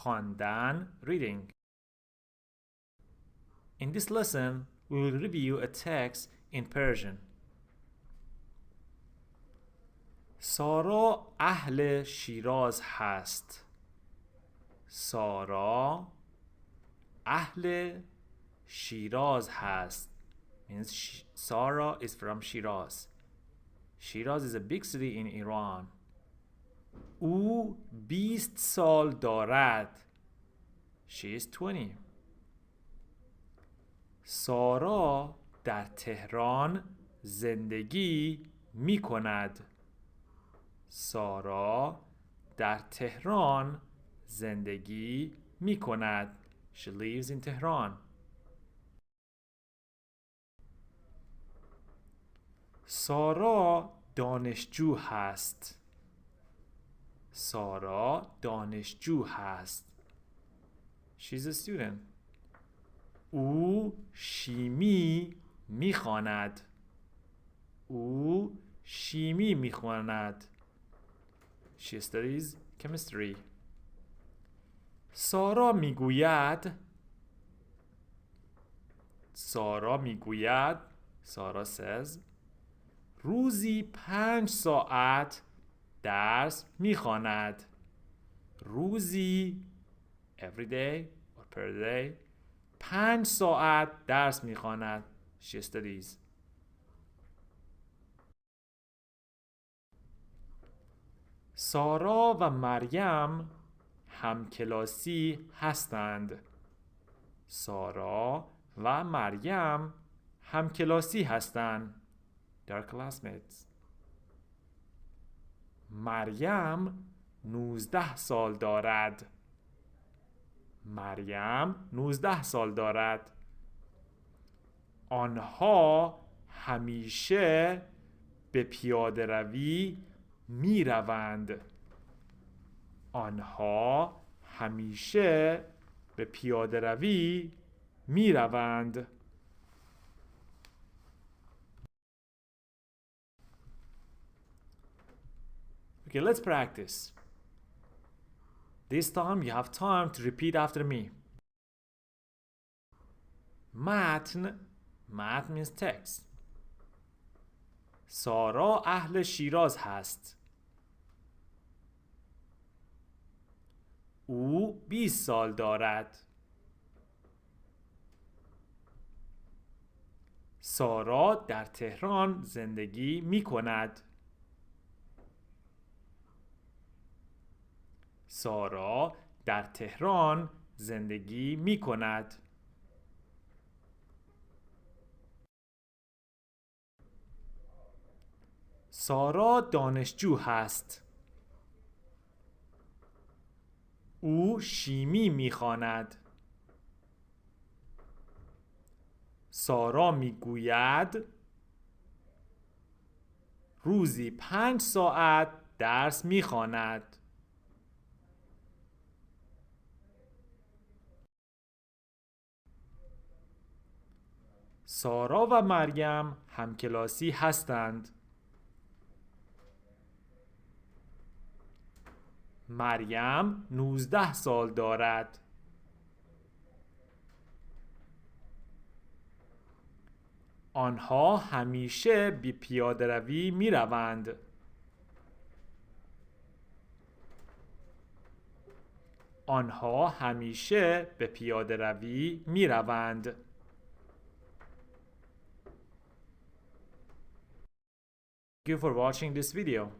خواندن reading. In this lesson, we will review a text in Persian. سارا اهل شیراز هست. سارا اهل شیراز هست. Means Sarah is from Shiraz. Shiraz is a big city in Iran. او 20 سال دارد. She is 20. سارا در تهران زندگی می کند. سارا در تهران زندگی می کند. She lives in Tehran. سارا دانشجو هست. سارا دانشجو هست. She's a student. او شیمی میخواند. او شیمی میخواند. She studies chemistry. سارا میگوید. سارا میگوید. سارا says روزی 5 ساعت درس میخواند. روزی every day or per day 5 ساعت درس میخواند. She studies. سارا و مریم همکلاسی هستند. سارا و مریم همکلاسی هستند. They are classmates. مریم 19 سال دارد. مریم 19 سال دارد. آنها همیشه به پیاده روی می روند. آنها همیشه به پیاده روی می روند. Okay, let's practice. This time you have time to repeat after me. متن means text. سارا اهل شیراز هست. او 20 سال دارد. سارا در تهران زندگی می کند. سارا در تهران زندگی می کند. سارا دانشجو هست. او شیمی می خواند. سارا می گوید روزی 5 ساعت درس می خواند. سارا و مریم همکلاسی هستند. مریم 19 سال دارد. آنها همیشه به پیاده روی می روند. آنها همیشه به پیاده روی می روند. Thank you for watching this video.